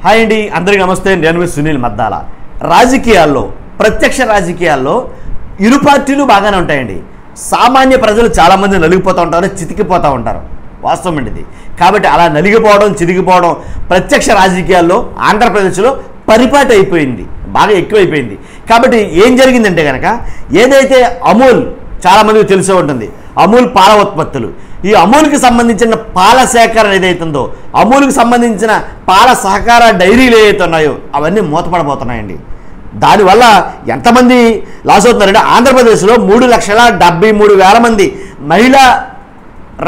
Hi అండి, అందరికీ నమస్తే. నేను మీ సునీల్ మద్దాల. రాజకీయాల్లో, ప్రత్యక్ష రాజకీయాల్లో ఇరు పార్టీలు బాగానే ఉంటాయండి. సామాన్య ప్రజలు చాలామంది నలిగిపోతూ ఉంటారు, చితికిపోతూ ఉంటారు. వాస్తవం అండి ఇది. కాబట్టి అలా నలిగిపోవడం, చితికిపోవడం ప్రత్యక్ష రాజకీయాల్లో ఆంధ్రప్రదేశ్లో పరిపాటి అయిపోయింది, బాగా ఎక్కువైపోయింది. కాబట్టి ఏం జరిగిందంటే కనుక, ఏదైతే అమూల్, చాలామందికి తెలిసే ఉంటుంది, అమూల్ పాల ఉత్పత్తులు, ఈ అమూల్కి సంబంధించిన పాల సేకరణ ఏదైతుందో, అమూల్కి సంబంధించిన పాల సహకార డైరీలు ఏవైతే ఉన్నాయో అవన్నీ మూతపడబోతున్నాయండి. దానివల్ల ఎంతమంది లాస్ అవుతున్నారంటే, ఆంధ్రప్రదేశ్లో 3,73,000 మంది మహిళా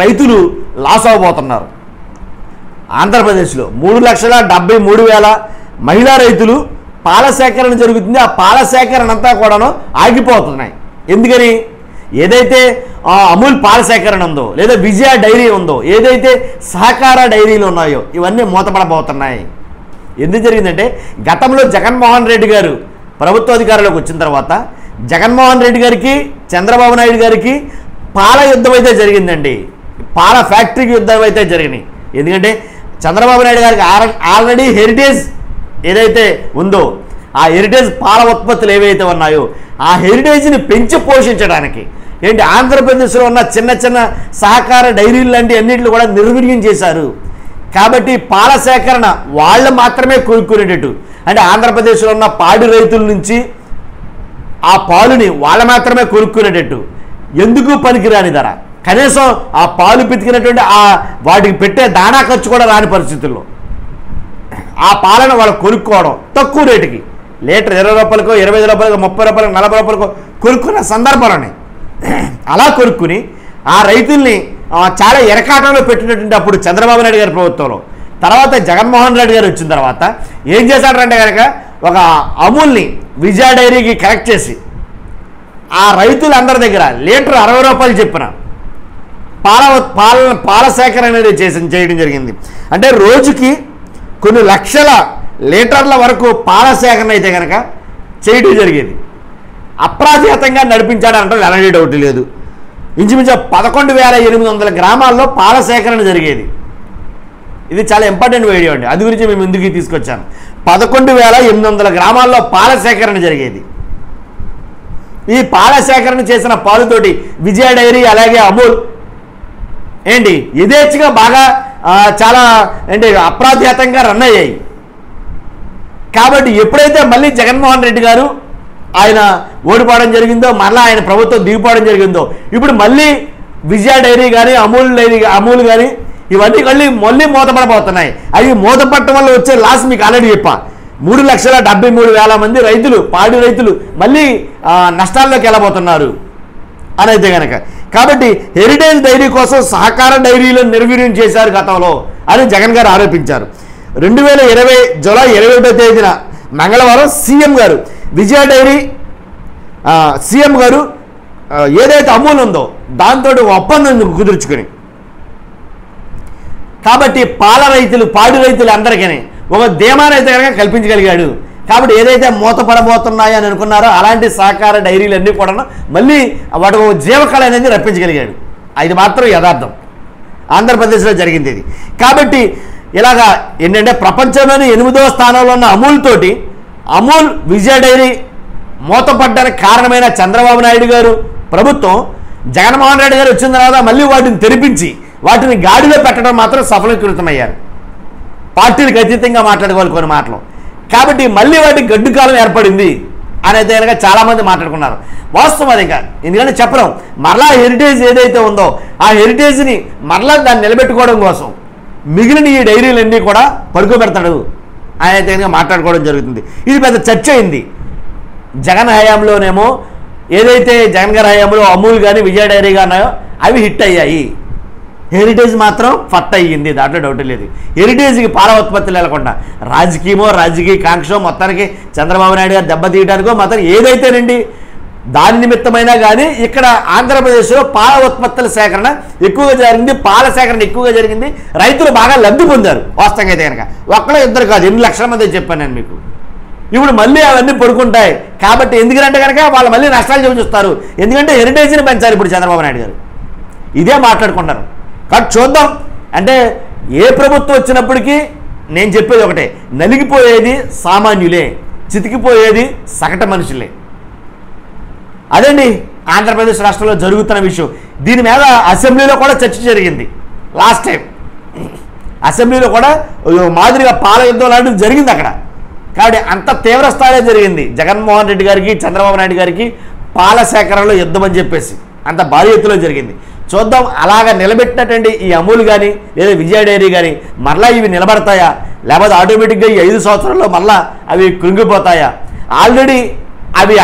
రైతులు లాస్ అవ్వబోతున్నారు. ఆంధ్రప్రదేశ్లో 3,73,000 మహిళా రైతులు పాల సేకరణ జరుగుతుంది. ఆ పాల సేకరణ అంతా కూడాను ఆగిపోతున్నాయి. ఎందుకని? ఏదైతే అమూల్ పాల సేకరణ ఉందో, లేదా విజయ డైరీ ఉందో, ఏదైతే సహకార డైరీలు ఉన్నాయో ఇవన్నీ మూతపడబోతున్నాయి. ఎందుకు జరిగిందంటే, గతంలో జగన్మోహన్ రెడ్డి గారు ప్రభుత్వ అధికారంలోకి వచ్చిన తర్వాత జగన్మోహన్ రెడ్డి గారికి, చంద్రబాబు నాయుడు గారికి పాల యుద్ధం అయితే జరిగిందండి. పాల ఫ్యాక్టరీకి యుద్ధం అయితే జరిగినాయి. ఎందుకంటే చంద్రబాబు నాయుడు గారికి ఆల్రెడీ హెరిటేజ్ ఏదైతే ఉందో, ఆ హెరిటేజ్ పాల ఉత్పత్తులు ఏవైతే ఉన్నాయో ఆ హెరిటేజ్ని పెంచి పోషించడానికి ఏంటి, ఆంధ్రప్రదేశ్లో ఉన్న చిన్న చిన్న సహకార డైరీలు లాంటి అన్నింటిని కూడా నిర్వీర్యం చేశారు. కాబట్టి పాల సేకరణ వాళ్ళు మాత్రమే కోరుకునేటట్టు, అంటే ఆంధ్రప్రదేశ్లో ఉన్న పాడి రైతుల నుంచి ఆ పాలుని వాళ్ళు మాత్రమే కొనుక్కునేటట్టు, ఎందుకు పనికిరాని ధర, కనీసం ఆ పాలు పితికినటువంటి వాటికి పెట్టే దాణా ఖర్చు కూడా రాని పరిస్థితుల్లో ఆ పాలను వాళ్ళు కొనుక్కోవడం తక్కువ రేటుకి, లీటర్ 20 రూపాయలకో, 25 రూపాయలకో, 30 రూపాయలకో, 40 రూపాయలకో కొనుక్కున్న సందర్భాలని అలా కొనుక్కుని ఆ రైతుల్ని చాలా ఎరకాటంలో పెట్టినటువంటి అప్పుడు చంద్రబాబు నాయుడు గారి ప్రభుత్వంలో. తర్వాత జగన్మోహన్ రెడ్డి గారు వచ్చిన తర్వాత ఏం చేశాడంటే కనుక, ఒక అమూల్ని విజయ డైరీకి కరెక్ట్ చేసి ఆ రైతులందరి దగ్గర లీటర్ 60 రూపాయలు చెప్పిన పాల సేకరణ అనేది చేయడం జరిగింది. అంటే రోజుకి కొన్ని లక్షల లీటర్ల వరకు పాల సేకరణ అయితే కనుక చేయడం జరిగేది. అప్రాధితంగా నడిపించాడంటే ఎలాంటి డౌట్ లేదు. ఇంచుమించు 11,800 గ్రామాల్లో పాల సేకరణ జరిగేది. ఇది చాలా ఇంపార్టెంట్ వీడియో అండి, అది గురించి మేము ముందుకు తీసుకొచ్చాను. 11,800 గ్రామాల్లో పాల సేకరణ జరిగేది. ఈ పాల సేకరణ చేసిన పాలుతోటి విజయ డైరీ అలాగే అమూల్ ఏంటి యథేచ్ఛగా బాగా చాలా ఏంటి అప్రాధితంగా రన్ అయ్యాయి. కాబట్టి ఎప్పుడైతే మళ్ళీ జగన్మోహన్ రెడ్డి గారు ఆయన ఓడిపోవడం జరిగిందో, మళ్ళీ ఆయన ప్రభుత్వం దిగిపోవడం జరిగిందో, ఇప్పుడు మళ్ళీ విజయ డైరీ కానీ అమూల్ కానీ ఇవన్నీ మళ్ళీ మూతపడబోతున్నాయి. అవి మూతపడటం వల్ల వచ్చే లాస్ మీకు ఆల్రెడీ చెప్పా, 3,73,000 మంది రైతులు, పాడి రైతులు మళ్ళీ నష్టాల్లోకి వెళ్ళబోతున్నారు అని అయితే కనుక. కాబట్టి హెరిటేజ్ డైరీ కోసం సహకార డైరీలను నిర్వీర్యం చేశారు గతంలో అని జగన్ గారు ఆరోపించారు. 2020 జూలై 21వ తేదీన మంగళవారం సీఎం గారు విజయ డైరీ సీఎం గారు ఏదైతే అమూల్ ఉందో దాంతో ఒప్పందం కుదుర్చుకుని, కాబట్టి పాడి రైతులు అందరికీ ఒక ధీమానైతే కనుక కల్పించగలిగాడు. కాబట్టి ఏదైతే మూతపడబోతున్నాయో అని అనుకున్నారో అలాంటి సహకార డైరీలన్నీ కూడా మళ్ళీ వాటి జీవకళ అనేది రప్పించగలిగాడు. అది మాత్రం యథార్థం, ఆంధ్రప్రదేశ్లో జరిగింది ఇది. కాబట్టి ఇలాగా ఏంటంటే ప్రపంచంలోని 8వ స్థానంలో ఉన్న అమూల్ తోటి అమూల్ విజయ డైరీ మూతపడ్డానికి కారణమైన చంద్రబాబు నాయుడు గారు ప్రభుత్వం, జగన్మోహన్ రెడ్డి గారు వచ్చిన తర్వాత మళ్ళీ వాటిని తెరిపించి వాటిని గాడిలో పెట్టడం మాత్రం సఫలీకృతమయ్యారు. పార్టీలకు అతీతంగా మాట్లాడుకోవాలి కొన్ని మాటలు. కాబట్టి మళ్ళీ వాటికి గడ్డు కాలం ఏర్పడింది అని అయితే కనుక చాలామంది మాట్లాడుకున్నారు. వాస్తవం అది. ఇంకా ఎందుకంటే చెప్పడం మరలా హెరిటేజ్ ఏదైతే ఉందో ఆ హెరిటేజ్ని మరలా దాన్ని నిలబెట్టుకోవడం కోసం మిగిలిన ఈ డైరీలన్నీ కూడా పడుకోబెడతాడు అని అయితే కనుక మాట్లాడుకోవడం జరుగుతుంది. ఇది పెద్ద చర్చ అయింది. జగన్ హయాంలోనేమో ఏదైతే జగన్ గారి హయాంలో అమూల్ కానీ విజయ డైరీ కానీ అవి హిట్ అయ్యాయి, హెరిటేజ్ మాత్రం ఫట్ అయ్యింది, దాంట్లో డౌట్ లేదు. హెరిటేజ్కి పాల ఉత్పత్తులు వెళ్లకుండా రాజకీయ కాంక్ష మొత్తానికి చంద్రబాబు నాయుడు గారు దెబ్బతీయడానికో మొత్తం ఏదైతేనండి దాని నిమిత్తమైనా కానీ ఇక్కడ ఆంధ్రప్రదేశ్లో పాల ఉత్పత్తుల సేకరణ ఎక్కువగా జరిగింది, పాల సేకరణ ఎక్కువగా జరిగింది, రైతులు బాగా లబ్ధి పొందారు. వాస్తవంగా అయితే కనుక ఒక్కడో ఇద్దరు కాదు, 8 లక్షల మంది చెప్పాను నేను మీకు. ఇప్పుడు మళ్ళీ అవన్నీ పడుకుంటాయి. కాబట్టి ఎందుకంటే కనుక వాళ్ళు మళ్ళీ నష్టాలు చూపిస్తారు. ఎందుకంటే హెరిటేజ్ని పెంచారు ఇప్పుడు చంద్రబాబు నాయుడు గారు, ఇదే మాట్లాడుకుంటారు. కాబట్టి చూద్దాం. అంటే ఏ ప్రభుత్వం వచ్చినప్పటికీ నేను చెప్పేది ఒకటే, నలిగిపోయేది సామాన్యులే, చితికిపోయేది సగట మనుషులే. అదండి ఆంధ్రప్రదేశ్ రాష్ట్రంలో జరుగుతున్న విషయం. దీని మీద అసెంబ్లీలో కూడా చర్చ జరిగింది. లాస్ట్ టైం అసెంబ్లీలో కూడా మాదిరిగా పాల యుద్ధం లాంటిది జరిగింది అక్కడ. కాబట్టి అంత తీవ్ర స్థాయిలో జరిగింది. జగన్మోహన్ రెడ్డి గారికి, చంద్రబాబు నాయుడు గారికి పాల సేకరణలో యుద్ధం అని చెప్పేసి అంత భారీ ఎత్తులో జరిగింది. చూద్దాం అలాగా నిలబెట్టినటువంటి ఈ అమూల్ కానీ లేదా విజయ డైరీ కానీ మరలా ఇవి నిలబడతాయా, లేకపోతే ఆటోమేటిక్గా ఈ 5 సంవత్సరాల్లో మరలా అవి కృంగిపోతాయా? ఆల్రెడీ అవి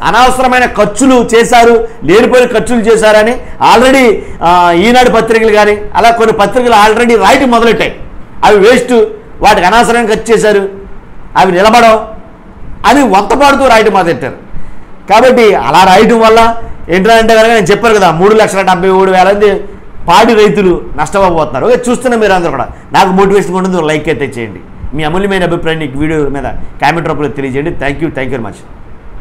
అనవసరమైన ఖర్చులు చేశారు, లేనిపోయిన ఖర్చులు చేశారని ఆల్రెడీ ఈనాడు పత్రికలు కానీ అలా కొన్ని పత్రికలు ఆల్రెడీ రాయటం మొదలెట్టాయి. అవి వేస్ట్, వాటికి అనవసరంగా ఖర్చు చేశారు, అవి నిలబడవు అని వంతపాడుతూ రాయటం మొదలెట్టారు. కాబట్టి అలా రాయటం వల్ల ఏంటంటే కనుక నేను చెప్పాను కదా, 3,73,000 పాడి రైతులు నష్టపోతున్నారు. ఓకే, చూస్తున్న మీరు అందరూ కూడా నాకు మోటివేషన్ ఉంటుంది. లైక్ అయితే చేయండి. మీ అమూల్యమైన అభిప్రాయాన్ని వీడియో మీద కామెంట్ రూపంలో తెలియజేయండి. Thank you very much.